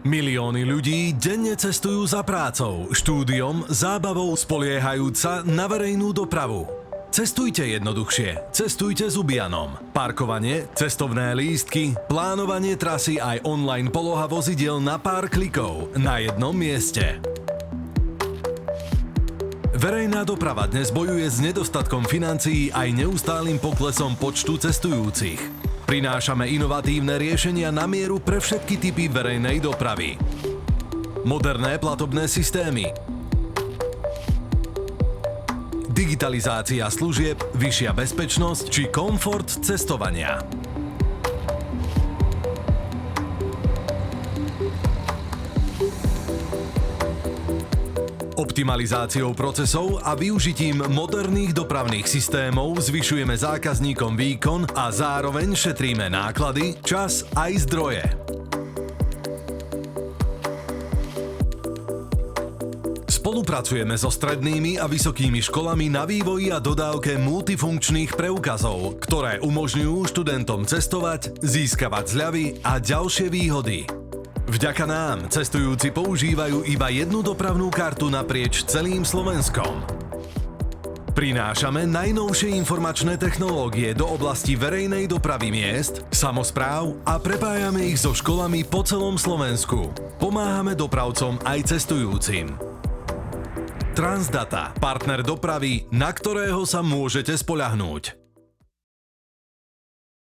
Milióny ľudí denne cestujú za prácou, štúdiom, zábavou, spoliehajúc sa na verejnú dopravu. Cestujte jednoduchšie. Cestujte s Ubianom. Parkovanie, cestovné lístky, plánovanie trasy aj online poloha vozidiel na pár klikov na jednom mieste. Verejná doprava dnes bojuje s nedostatkom financií aj neustálym poklesom počtu cestujúcich. Prinášame inovatívne riešenia na mieru pre všetky typy verejnej dopravy. Moderné platobné systémy, digitalizácia služieb, vyššia bezpečnosť či komfort cestovania. Optimalizáciou procesov a využitím moderných dopravných systémov zvyšujeme zákazníkom výkon a zároveň šetríme náklady, čas aj zdroje. Spolupracujeme so strednými a vysokými školami na vývoji a dodávke multifunkčných preukazov, ktoré umožňujú študentom cestovať, získavať zľavy a ďalšie výhody. Vďaka nám cestujúci používajú iba jednu dopravnú kartu naprieč celým Slovenskom. Prinášame najnovšie informačné technológie do oblasti verejnej dopravy miest, samospráv a prepájame ich so školami po celom Slovensku. Pomáhame dopravcom aj cestujúcim. Transdata, partner dopravy, na ktorého sa môžete spoľahnúť.